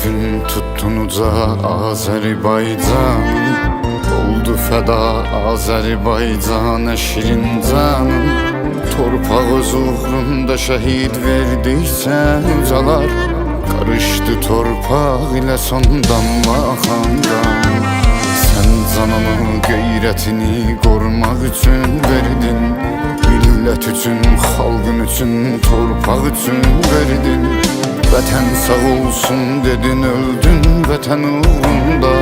gün tuttun uca Azerbaycan, oldu feda Azerbaycan şirin canım. Torpaq öz uğrunda şehit verdikçe ucalar, karıştı torpaq ile sondan vaxandan. Sen canını qeyrətini qorumaq üçün verdin, millət üçün, xalqın üçün, torpaq üçün verdin. Vətən sağ olsun dedin, öldün vətən uğrunda.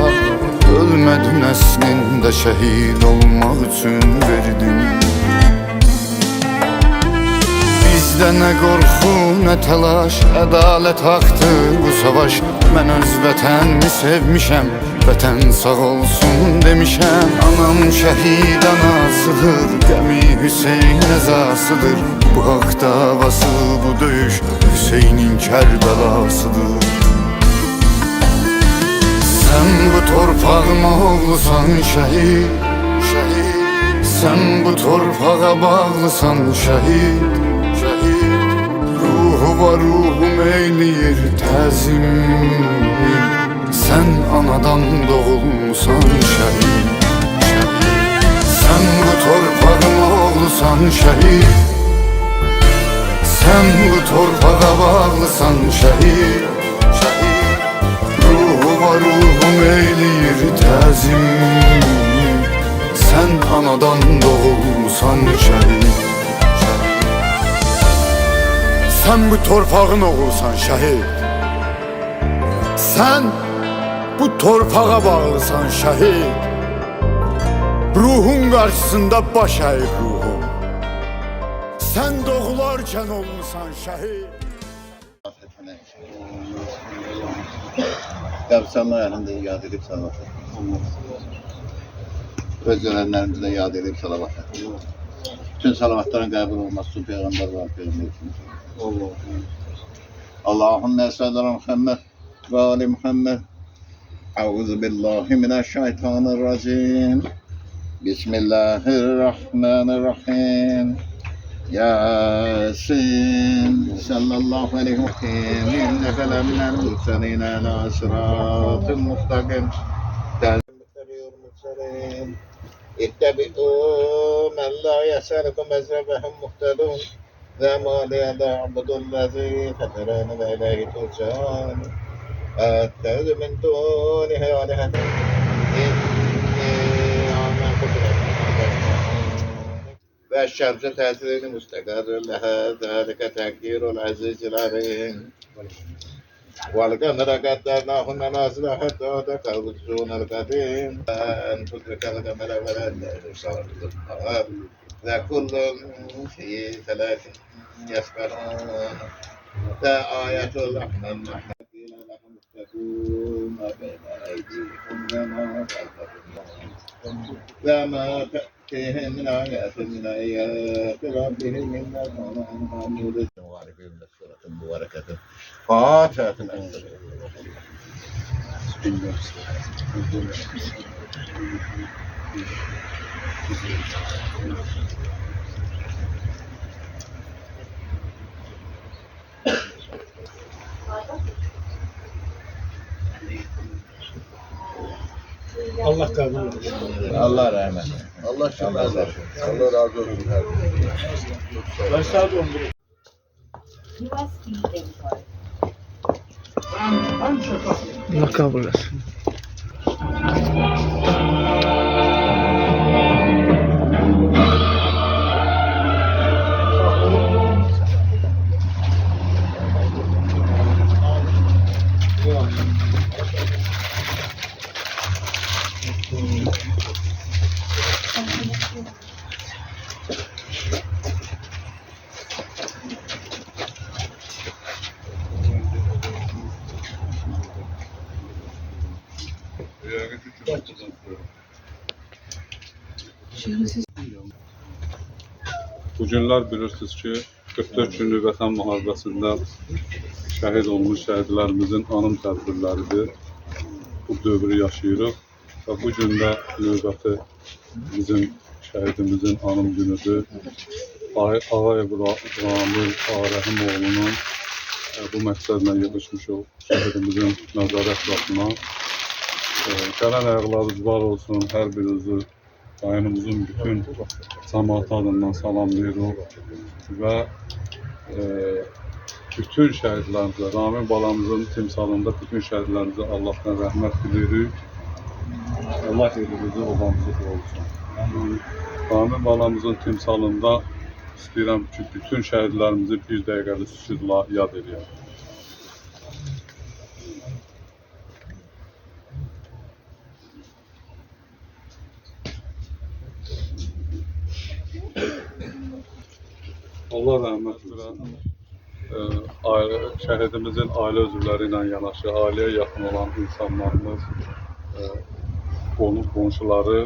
Ölmədin əslində, şəhid olmaq üçün verdin. Bizdə nə qorxu, nə təlaş, ədalət haqdır bu savaş. Mən öz vətənimi sevmişəm, vətən sağ olsun demişəm. Anam şəhid anasıdır, qəmi Hüseyn əzasıdır. Bu haqq davası, bu döyüş Hüseynin Kərbəlasıdır. Sən bu torpağın oğlusan şəhid, şəhid. Sən bu torpağa bağlısan şəhid, şəhid. Ruhu var, ruhum eyləyir təzim. Sən anadan doğulmusan şəhid, şəhid. Sən bu torpağın oğlusan şəhid. Sən bu torpağa bağlısan şəhid, şəhid. Ruhu var, ruhum eyləyir təzim. Sən anadan doğulmusan şəhid, şəhid. Sən bu torpağın oğlusan şəhid. Sən bu torpağa bağlısan şəhid. Ruhun qarşısında baş əyib ruhum. Sən doğularkən olmusan şəhid. Qəbirstanlar əlində yad edib salavat. Öz ölənlərimizi də yad edib salavat. Bütün salavatların qəbul olması üçün Peyğəmbər var, Peyğəmbər üçün. Allahümme salli ala Muhammed ve ali Muhammed. Euzu billahi mineşşeytanirracim. Bismillahirrahmanirrahim. Yasin sallallahu aleyhi ve sellem. İnneke leminel murselin ala sıratın mustakim. İttebi'u men la yeselukum ezrebehum muhtedun. Ve ma liyada abdullezi feterani ve ileyhi turcan. Ettezu min dunihi aliheten. Ve şemse tesirini müstekarın leha zâlike tekdirul azizil alim. وَلَقَدْ قَدَّرْنَاهُ مَنَازِلَ حَتَّى تَكَرُّ الزُّونَ الْقَدِيمِ أَنْ تُدْرِكَ الْجَمَلَ وَلَا الْإِبْصَارَ الْقَهَارِ وَكُلٌّ فِي ثَلَاثٍ يَسْبَحُونَ آيَةُ الرَّحْمَنِ قِيلَ لَهُمُ اتَّقُوا مَا بَيْنَ أَيْدِيكُمْ وَمَا خَلْفَكُمْ وَمَا تَأْتِيهِم مِّنْ آيَةٍ مِّنْ آيَاتِ رَبِّهِمْ إِلَّا كَانُوا عَنْهَا مُعْرِضِينَ. سورة مباركة فاتحة الأنزل. Allah kabul etsin. Allah rahmet. Allah şükür. Allah razı olsun. Başta donduruyor. Allah kabul etsin. Bugünlər bilirsiniz ki, 44 günlük vətən müharibəsində şəhid olmuş şəhidlərimizin anım tədbirləridir. Bu dövrü yaşayırıq və bu gün də növbəti bizim şəhidimizin anım günüdür. Ağayev Ramil Ağarəhimoğlu'nun bu məqsədlə yığışmışıq şəhidimizin məzarı ətrafına. Gələn ayaqlarınız var olsun, hər birinizi rayonumuzun bütün cəmaatı adından salamlayırıq və bütün şəhidlərimizə, Ramil balamızın timsalında bütün şəhidlərimizə Allahdan rəhmət dilirik. Allah elimizi obamızı olsun. Ramil balamızın timsalında istəyirəm ki, bütün şəhidlərimizi bir dəqiqəli sükutla yad edək. Allah rəhmət eləsin. Şəhidimizin ailə üzvləri ilə yanaşı, ailəyə yaxın olan insanlarımız, qonşuları,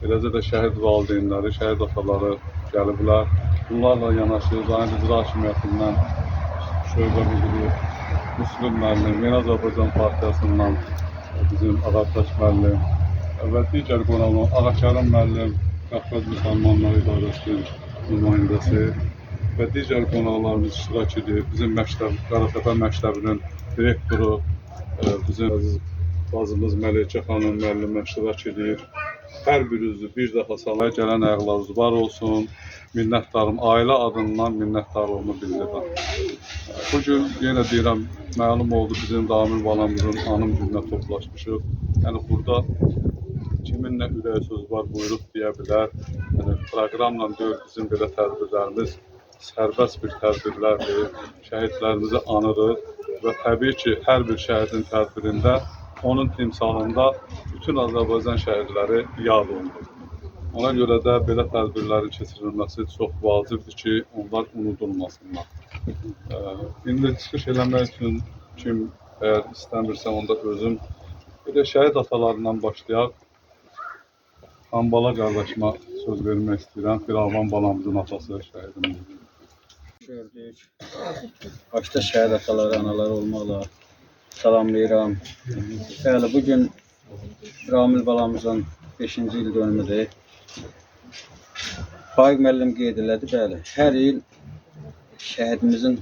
eləcə də şəhid valideynləri, şəhid ataları gəliblər. Bunlarla yanaşı rayon icra hakimiyyətindən şöbə müdürü Müslüm müəllim, Yeni Azərbaycan Partiyasından bizim Ağartaş müəllim və digər qonaqlar Ağakərim müəllim, Qafqaz Müsəlmanlar İdarəsi nümayəndəsi və digər qonaqlarımız iştirak edir. Bizim məktəb, Qaratəpə məktəbinin direktoru, bizim bacımız Məlikə xanım müəllimə iştirak edir. Hər birinizi bir dəfə salaya gələn ayaqlarınız var olsun. Minnətdarım, ailə adından minnətdarlığımı bildirirəm. Bugün yenə deyirəm, məlum oldu bizim Ramil balamızın anım gününə toplaşmışıq. Yəni burada kiminlə ürək söz var, buyruq deyə bilər. Yəni proqramla deyil, bizim belə tədbirlərimiz sərbəst bir tədbirlərdir. Şəhidlərimizi anırıq və təbii ki, hər bir şəhidin tədbirində onun timsalında bütün Azərbaycan şəhidləri yad olunur. Ona görə də belə tədbirlərin keçirilməsi çox vacibdir ki, onlar unudulmasınlar. İndi çıxış eləmək üçün kim əgər istəmirsə, onda özüm belə şəhid atalarından başlayaq. Xanbala qardaşıma söz vermək istəyirəm. Firavan balamızın atası şəhidimiz. Gördük. Başda şəhid ataları, anaları olmaqla salamlayıram. Bəli, bugün Ramil balamızın 5-ci il dönümüdür. Faiq müəllim qeyd elədi, bəli. Hər il şəhidimizin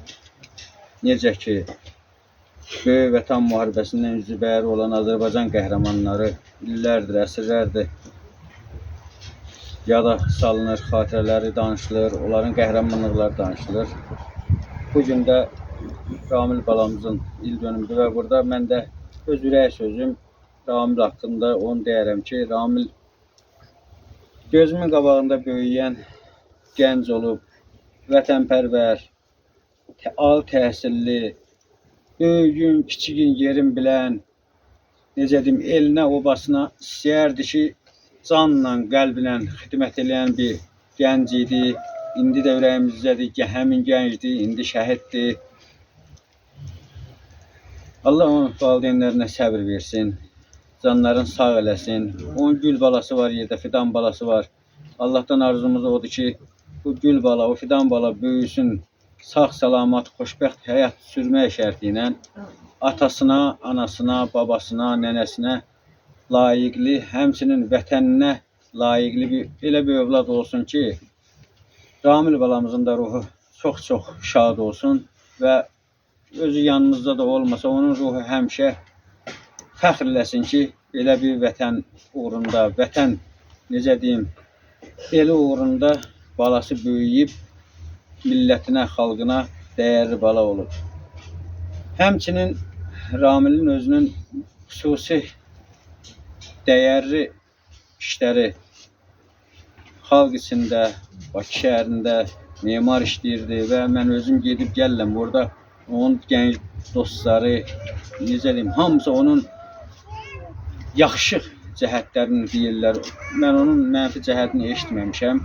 necə ki, böyük vətən müharibəsindən üzü bəyər olan Azərbaycan qəhrəmanları illərdir, əsrlərdir yada salınır, xatirələri danışılır, onların qəhrəmanlıqları danışılır. Bugün də Ramil balamızın il dönümüdür və burada mən də öz ürək sözüm Ramil haqqında onu deyərəm ki, Ramil gözümün qabağında böyüyən gənc olub, vətənpərvər, ali təhsilli, böyüyün, kiçiyin yerin bilən, necə deyim, elinə, obasına istəyərdi ki, canla, qəlblə xidmət edən bir gənc idi. İndi də ürəyimizdədir ki, həmin gəncdir, indi şəhiddir. Allah onun valideynlərinə səbir versin, canların sağ eləsin. Onun gül balası var yerdə, fidan balası var. Allahdan arzumuz odur ki, bu gül bala, o fidan bala böyüsün, sağ, salamat, xoşbəxt həyat sürmək şərti ilə atasına, anasına, babasına, nənəsinə layiqli, həmçinin vətəninə layiqli elə bir övlad olsun ki, Ramil balamızın da ruhu çox-çox şad olsun və özü yanımızda da olmasa, onun ruhu həmişə fəxr eləsin ki, elə bir vətən uğrunda, vətən, necə deyim, eli uğrunda balası böyüyüb, millətinə, xalqına dəyərli bala olub. Həmçinin Ramilin özünün xüsusi dəyərli işləri xalq içində, Bakı şəhərində memar işləyirdi və mən özüm gedib gəlirəm. Burada onun gənc dostları, necə deyim, hamısı onun yaxşı cəhətlərini deyirlər. Mən onun mənfi cəhətini eşitməmişəm.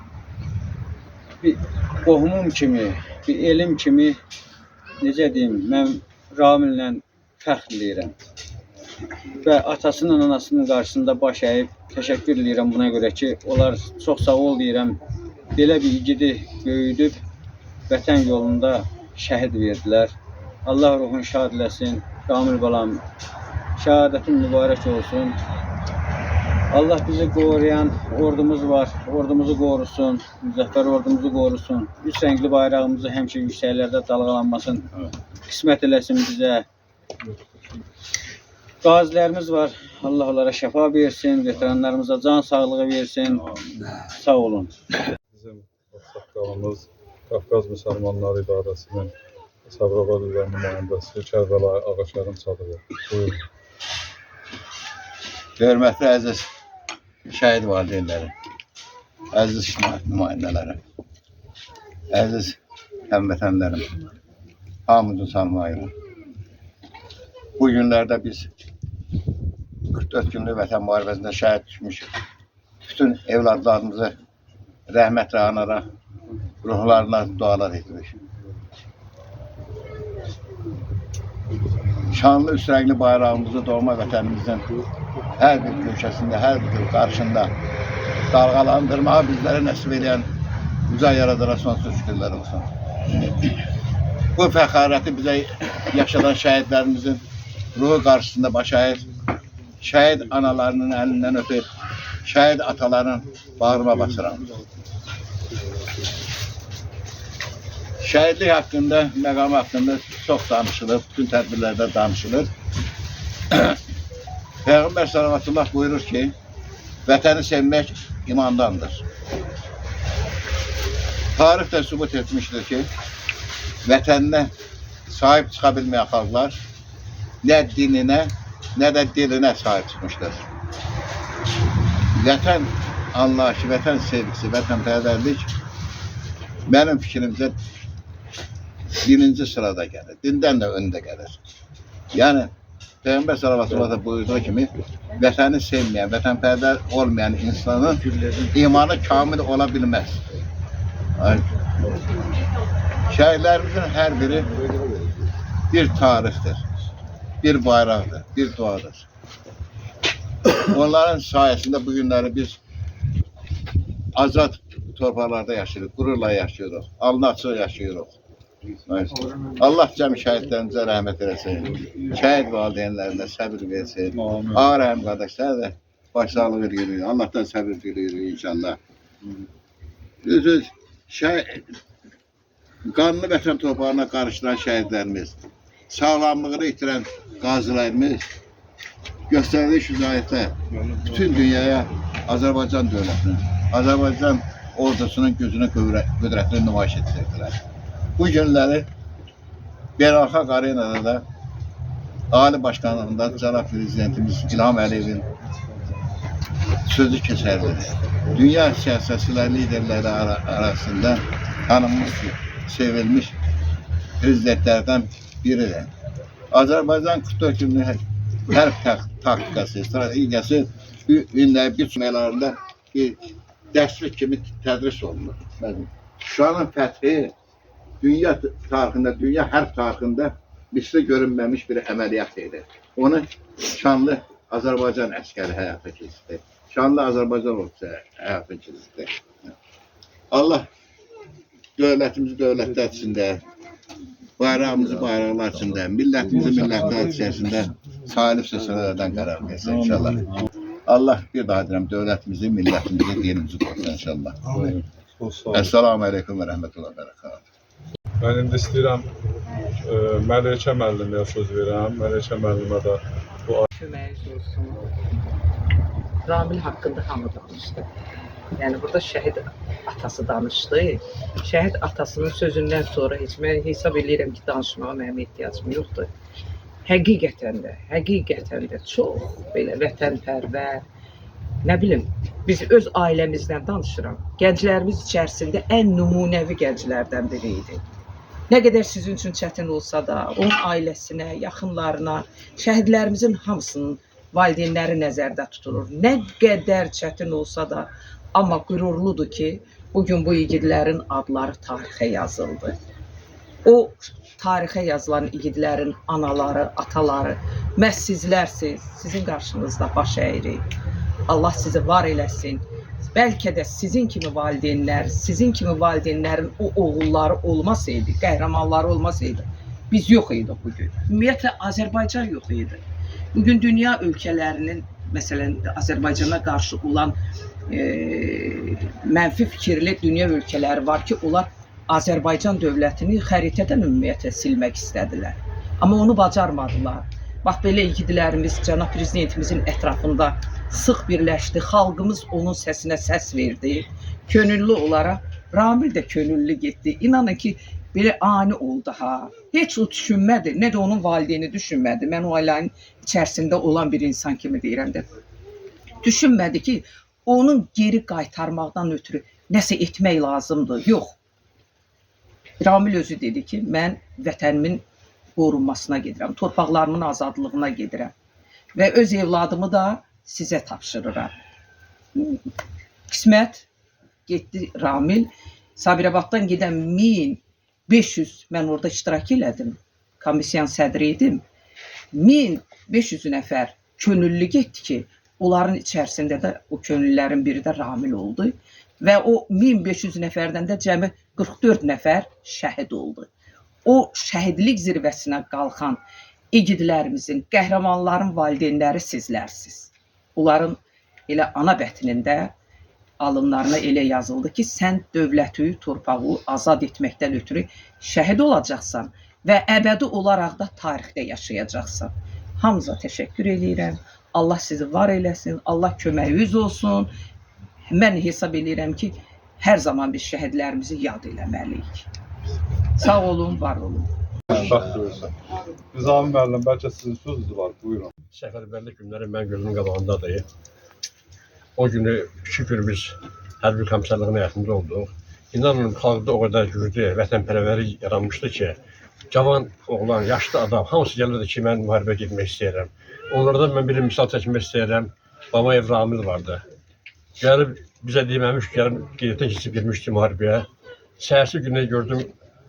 Bir qohumum kimi, bir elim kimi, necə deyim, mən Ramillə fəxr eləyirəm. Və atasının, anasının qarşısında baş əyib təşəkkür edirəm buna görə ki, onlar çox sağ ol deyirəm. Belə bir igidi böyüdüb, vətən yolunda şəhid verdilər. Allah ruhunu şad eləsin. Ramil balam, şəhadətin mübarək olsun. Allah bizi qoruyan ordumuz var, ordumuzu qorusun, müzəffər ordumuzu qorusun. Üç rəngli bayrağımızı həmişə yüksəklərdə dalğalanmasın. qismət eləsin bizə. Qazilərimiz var. Allah onlara şəfa versin, veteranlarımıza can sağlığı versin. Sağ olun. Bizim saqqalımız Qafqaz Müsəlmanları İdarəsinin Sabirabad üzrə nümayəndəsi Kərbəlayı Ağaşərim Sadıqov. Buyurun. Hörmətli əziz şəhid valideynləri, əziz ictimaiyyət nümayəndələri, əziz həmvətənlərim, hamınızı salamlayıram. Bu günlərdə biz 44 günlük vətən müharibəsində şəhid düşmüş bütün evladlarımızı rəhmətlə anaraq ruhlarına dualar edirik. Şanlı üstərəqli bayrağımızı doğma vətənimizin hər bir köşəsində, hər bir qarşında dalğalandırmağı bizlərə nəsib edən Uca Yaradana sonsuz şükürlər olsun. Bu fəxarəti bizə yaşadan şəhidlərimizin ruhu qarşısında baş əyir, şəhid analarının əlindən öpür, şəhid ataların bağrıma basıram. Şəhidlik haqqında, məqam haqqında çox danışılır, bütün tədbirlərdə danışılır. Peyğəmbər sallallahu buyurur ki, vətəni sevmək imandandır. Tarix də sübut etmişdir ki, vətəninə sahib çıxa bilməyən xalqlar nə dininə, nə də dilinə sahib çıxmışdır. Vətən anlayışı, vətən sevgisi, vətənpərvərlik mənim fikrimcə birinci sırada gəlir, dindən də öndə gəlir. Yəni, Peyğəmbər sallallahu buyurduğu kimi, vətəni sevməyən, vətənpərvər olmayan insanın imanı kamil ola bilməz. Şəhidlərimizin hər biri bir tarixdir, bir bayraqdır, bir duadır. Onların sayəsində bu günləri biz azad torpaqlarda yaşayırıq, qürurla yaşayırıq, alnı açıq yaşayırıq. Allah cəmi şəhidlərimizə rəhmət eləsin, şəhid valideynlərinə səbir versin, ağır həm qardaşlar da başsağlığı dilirik, Allah'tan səbir dilirik inşallah. Düzdür, qanlı vətən torpağına qarışdıran şəhidlərimiz, sağlamlığını itirən qazilərimiz, göstərdiyi şücaətlə bütün dünyaya Azərbaycan dövlətinin, Azərbaycan ordusunun gücünü, qüdrətini nümayiş etdirdilər. Bu günləri beynəlxalq arenada da Ali Başkanlığında Cənab Prezidentimiz İlham Əliyevin sözü keçərlidir. Dünya siyasətçilər liderləri arasında tanınmış, sevilmiş prezidentlərdən biridir. Azərbaycan 44 günlük hərb taktikası, strategiyası günləri bir cümlələrində bir dərslik kimi tədris olunur. Şuşanın fəthi dünya tarixində, dünya hərb tarixində misli görünməmiş bir əməliyyat idi. Onu şanlı Azərbaycan əskəri həyata keçirdi. Şanlı Azərbaycan ordusu həyata keçirdi. Allah dövlətimizi dövlətlər içində, bayrağımızı bayraqlar içində, millətimizi millətlər içərisində salib səsələrdən qərar versin inşallah. Allah bir daha deyirəm, dövlətimizi, millətimizi, dinimizi qorusun inşallah. Əssalamu aleykum və rəhmətullah və bərəkatuhu. Mən indi istəyirəm Məleykə müəlliməyə söz verəm. Məleykə müəllimə də bu köməyiniz olsun. Ramil haqqında hamı danışdı. Yəni burada şəhid atası danışdı. Şəhid atasının sözündən sonra heç mən hesab edirəm ki, danışmağa mənim ehtiyacım yoxdur. Həqiqətən də çox belə vətənpərvər, nə bilim, biz öz ailəmizdən danışıram. Gənclərimiz içərisində ən nümunəvi gənclərdən biri idi. Nə qədər sizin üçün çətin olsa da, onun ailəsinə, yaxınlarına, şəhidlərimizin hamısının valideynləri nəzərdə tutulur. Nə qədər çətin olsa da, amma qürurludur ki, bugün bu igidlərin adları tarixə yazıldı. O tarixə yazılan igidlərin anaları, ataları, məhz sizlərsiz, sizin qarşınızda baş əyirik. Allah sizi var eləsin. Bəlkə də sizin kimi valideynlər, sizin kimi valideynlərin o oğulları olmasaydı, qəhrəmanları olmasaydı, biz yox idik bugün. Ümumiyyətlə, Azərbaycan yox idi. Bugün dünya ölkələrinin, məsələn, Azərbaycana qarşı olan mənfi fikirli dünya ölkələri var ki, onlar Azərbaycan dövlətini xəritədən ümumiyyətlə silmək istədilər. Amma onu bacarmadılar. Bax belə igidlərimiz cənab prezidentimizin ətrafında sıx birləşdi. Xalqımız onun səsinə səs verdi. Könüllü olaraq Ramil də könüllü getdi. İnanın ki, belə ani oldu ha. Heç o düşünmədi, nə də onun valideyni düşünmədi. Mən o ailənin içərisində olan bir insan kimi deyirəm də. Düşünmədi ki, onun geri qaytarmaqdan ötürü nəsə etmək lazımdır. Yox. Ramil özü dedi ki, mən vətənimin qorunmasına gedirəm, torpaqlarımın azadlığına gedirəm və öz evladımı da sizə tapşırıram. Qismət getdi Ramil. Sabirabaddan gedən 1500, mən orada iştirak elədim, komissiyanın sədri idim. 1500 nəfər könüllü getdi ki, onların içərisində də o könüllülərin biri də Ramil oldu və o 1500 nəfərdən də cəmi 44 nəfər şəhid oldu. O şəhidlik zirvəsinə qalxan igidlərimizin, qəhrəmanların valideynləri sizlərsiniz. Onların elə ana bətnində alınlarına elə yazıldı ki, sən dövləti, torpağı azad etməkdən ötürü şəhid olacaqsan və əbədi olaraq da tarixdə yaşayacaqsan. Hamıza təşəkkür edirəm. Allah sizi var eləsin, Allah köməyiniz olsun. Mən hesab edirəm ki, hər zaman biz şəhidlərimizi yad eləməliyik. Sağ olun, var olun. Xoşbəxt görürsən. Nizami müəllim, bəlkə sizin sözünüz var, buyurun. Səfərbərlik günləri mən gözümün qabağındadır. O günü 2 gün biz hərbi komissarlığın həyatında olduq. İnanın, xalqda o qədər güclü, vətənpərvəri yaranmışdı ki, cavan oğlan, yaşlı adam, hamısı gəlirdi ki, mən müharibə getmək istəyirəm. Onlardan mən bir misal çəkmək istəyirəm. Babayev Ramil vardı. Gəlib bizə deməmiş, gəlib qeyrətə keçib girmişdi müharibəyə. Səhərsi günə gördüm,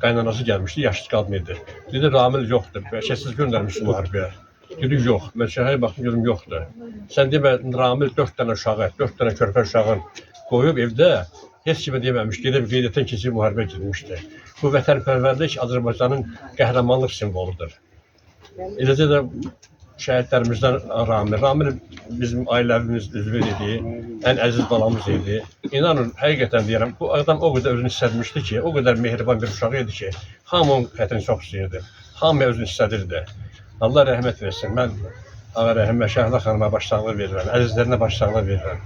qaynanası gəlmişdi, yaşlı qadın idi. Dedi, Ramil yoxdur, bəlkə siz göndərmişsiniz müharibəyə. Dedi, yox, mən şəhərə baxdım, gördüm, yoxdur. Sən demə, Ramil 4 dənə uşağı, 4 dənə körpə uşağın qoyub evdə, heç kimə deməmiş, gedib qeyrətdən keçib müharibə girmişdi. Bu vətənpərvərlik Azərbaycanın qəhrəmanlıq simvoludur. Eləcə də şəhidlərimizdən Ramil bizim ailəmiz üzvü idi, ən əziz balamız idi. İnanın, həqiqətən deyirəm, bu adam o qədər özünü istədirmişdi ki, o qədər mehriban bir uşağı idi ki, hamı onun xətrini çox istəyirdi, hamı özünü istədirdi. Allah rəhmət versin, mən Ağa Rəhimə, Şəhla xanıma başsağlığı verirəm, əzizlərinə başsağlığı verirəm.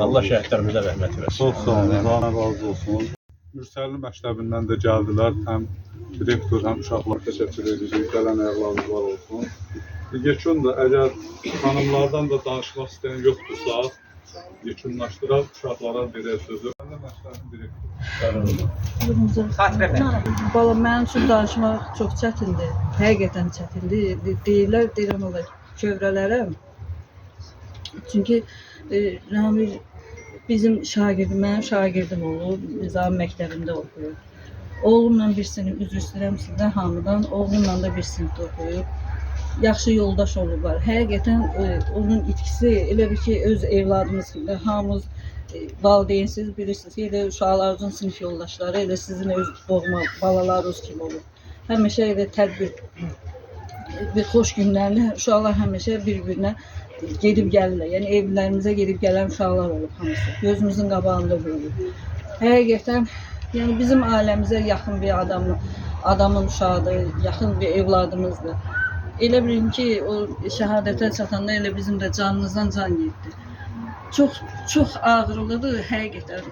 Allah şəhidlərimizə rəhmət versin. Çox sağ olun, Allah razı olsun. Mürsəlli məktəbindən də gəldilər, həm direktor, həm uşaqlar təşəkkür edirik, gələn ayaqlarınız var olsun. Yekun da əgər xanımlardan da danışmaq istəyən yoxdursa, yekunlaşdıraq, uşaqlara verək sözü. Mürsəlli məktəbinin direktoru. Xatirə bəy. Bala, mənim üçün danışmaq çox çətindir. Həqiqətən çətindir. Deyirəm olar kövrələrəm. Çünki Ramil bizim şagirdim, mənim şagirdim olub, Nizami məktəbində oxuyub. Oğlumla bir sinif, üzr istəyirəm sizdən hamıdan, oğlumla da bir sinifdə oxuyub. Yaxşı yoldaş olublar. Həqiqətən onun itkisi elə bir ki, öz evladımız kimi, hamımız valideynsiniz, bilirsiniz ki, elə uşaqlarınızın sinif yoldaşları, elə sizin öz doğma balalarınız kimi olur. Həmişə elə tədbir, bir xoş günlərlə uşaqlar həmişə bir-birinə gedib gəlirlər. Yəni evlərimizə gedib gələn uşaqlar olub hamısı. Gözümüzün qabağında böyüyüb. Həqiqətən, yəni bizim ailəmizə yaxın bir adamın uşağıdır, yaxın bir evladımızdır. Elə bilin ki, o şəhadətə çatanda elə bizim də canımızdan can getdi. Çox ağırlıdır, həqiqətən.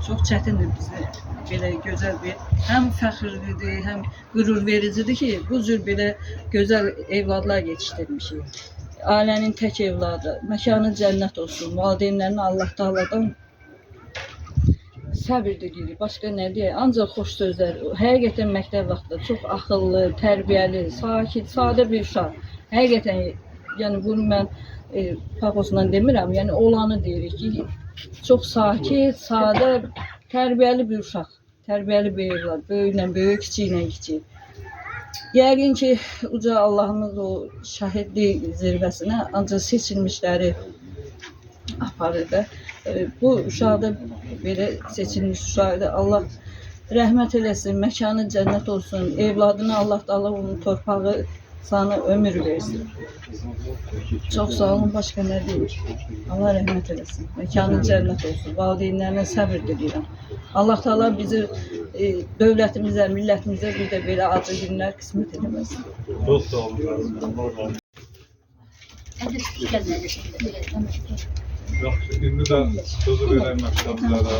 Çox çətindir bizə belə gözəl bir, həm fəxrlidir, həm qürur vericidir ki, bu cür belə gözəl evladlar yetişdirmişik. Ailənin tək evladı, məkanı cənnət olsun, valideynlərini Allah Taala'dan səbir diləyirik, başqa nə deyək, ancaq xoş sözlər. Həqiqətən məktəb vaxtında çox axıllı, tərbiyəli, sakit, sadə bir uşaq. Həqiqətən, yəni bunu mən paposla demirəm, yəni olanı deyirik ki, çox sakit, sadə, tərbiyəli bir uşaq, tərbiyəli bir evlad, böyüklə böyük, kiçiklə kiçik. Yəqin ki, uca Allahımız o şəhidlik zirvəsinə ancaq seçilmişləri aparır da. Bu uşaqda belə seçilmiş uşaqda Allah rəhmət eləsin, məkanı cənnət olsun, evladını Allah Taala onun torpağı sana ömür versin. Çok sağ olun, başka ne diyeyim. Allah rahmet eylesin. Mekanı cennet olsun. Valideynlerine sabır diliyorum. Allah Teala bizi devletimize, milletimize bir de böyle acı günler kısmet edemez. Çok sağ olun. Yaxşı, indi də sözü verək məktəblərə.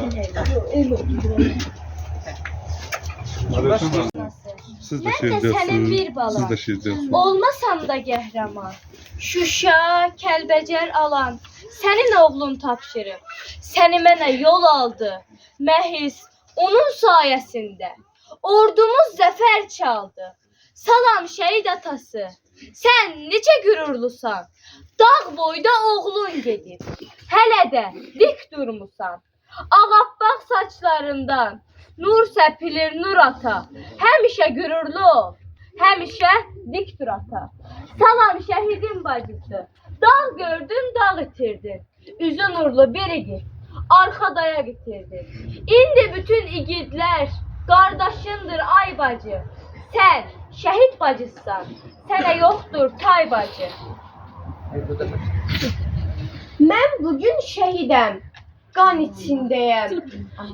Siz də şiir deyirsiniz. Siz də şiir deyirsiniz. Olmasam da qəhrəman, Şuşa, Kəlbəcər alan, sənin oğlun tapşırıb, səni mənə yol aldı, məhis onun sayəsində. Ordumuz zəfər çaldı, salam şəhid atası, sən necə qürurlusan, dağ boyda oğlun gedib, hələ də dik durmusan, ağappaq saçlarından, nur səpilir nur ata, həmişə qürurlu ol, həmişə dik dur ata. Salam şəhidin bacısı, dağ gördün, dağ itirdin, üzü nurlu bir igid, arxadaya getirdin. İndi bütün igidlər qardaşındır ay bacı, sən şəhid bacısan, sənə yoxdur tay bacı. Mən bugün şəhidəm, qan içindəyəm.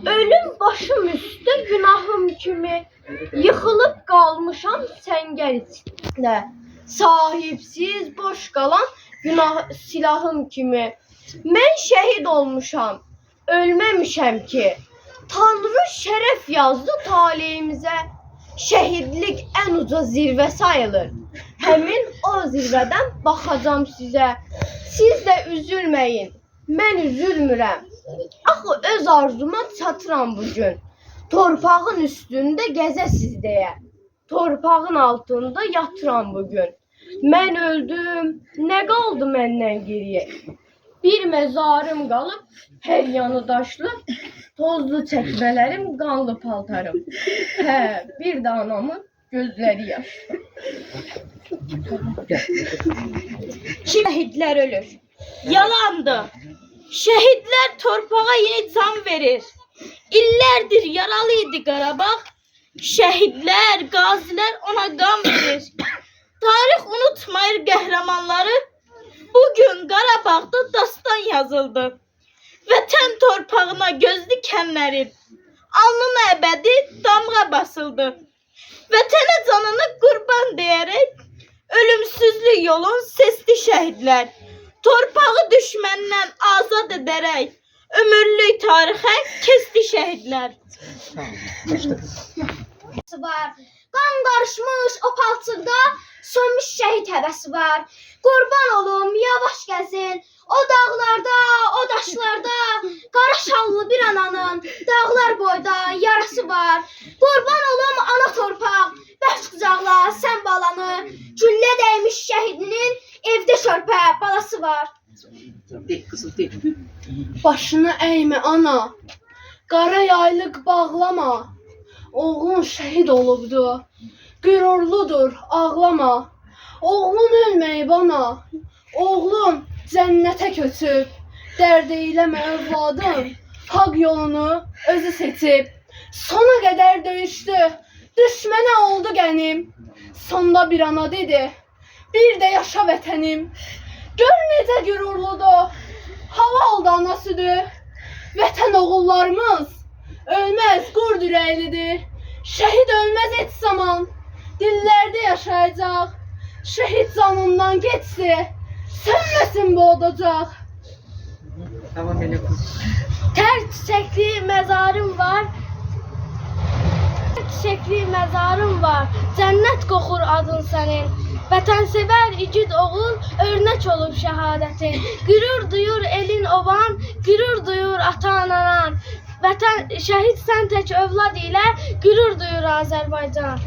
Ölüm başım üstə günahım kimi, yıxılıb qalmışam səngər içində. Sahibsiz, boş qalan günah silahım kimi. Mən şəhid olmuşam, ölməmişəm ki. Tanrı şərəf yazdı taleyimizə. Şəhidlik ən uca zirvə sayılır. Həmin o zirvədən baxacam sizə. Siz də üzülməyin, mən üzülmürəm. Axı öz arzuma çatıram bugün. Torpağın üstündə gəzəsiz deyə. Torpağın altında yatıram bugün. Mən öldüm, nə qaldı məndən geriyə? Bir məzarım qalıb, hər yanı daşlı, tozlu çəkmələrim, qanlı paltarım. Hə, bir də anamın gözləri yaşlı. Şəhidlər ölür. Yalandır. Şəhidlər torpağa yeni can verir. İllərdir yaralıydı Qarabağ. Şəhidlər, qazilər ona qan verir. Tarix unutmayır qəhrəmanları. Bugün Qarabağda dastan yazıldı. Vətən torpağına göz dikənlərin alnına əbədi damğa basıldı. Vətənə canını qurban deyərək ölümsüzlük yolun sesli şəhidlər. Torpağı düşməndən azad edərək ömürlük tarixə kesti şəhidlər. Var. Qan qarışmış o palçıqda sönmüş şəhid həvəsi var. Qurban olum, yavaş gəzin. O dağlarda, o daşlarda qara şallı bir ananın dağlar boyda yarası var. Qurban olum ana torpaq, bəs qucaqla sən balanı. Güllə dəymiş şəhidinin evdə körpə balası var. Başını əymə ana, qara yaylıq bağlama. Oğlun şəhid olubdu, qürurludur, ağlama. Oğlun ölməyib ana, oğlun cənnətə köçüb. Dərd eyləmə övladım, haqq yolunu özü seçib. Sona qədər döyüşdü, düşmənə oldu qənim. Sonda bir ana dedi, bir də yaşa vətənim. Gör necə qürurludur, hava oldu ana südü. Vətən oğullarımız ölməz, qurd ürəklidir. Şəhid ölməz heç zaman, dillərdə yaşayacaq. Şəhid canından geçsi, sönməsin bu odacaq. Tamam elə qız. Tər çiçəkli məzarım var. Çiçəkli məzarım var. Cənnət qoxur adın sənin. Vətənsevər igid oğul örnək olub şəhadətin. Qürur duyur elin ovan, qürur duyur ata-ananan. Vətən şəhid sən tək övlad ilə qürur duyur Azərbaycan.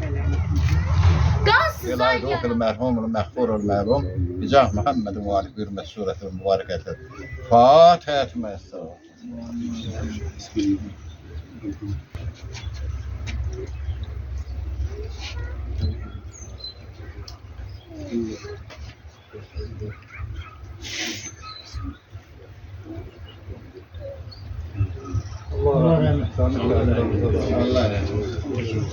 İlahi okul merhumun mehfurul merhum Bicah Muhammed'in valif hürmet suretinin mübarek etler. Fatiha etmezse. Allah rahmet Allah razı olsun.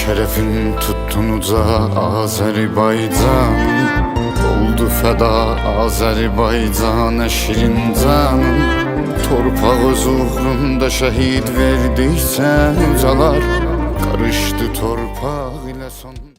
Şərəfin tuttun uca Azərbaycanım, oldu fəda Azərbaycana şirin canım. Torpaq öz uğrunda şəhid verdikcə ucalar, qarışdı torpaq ilə son.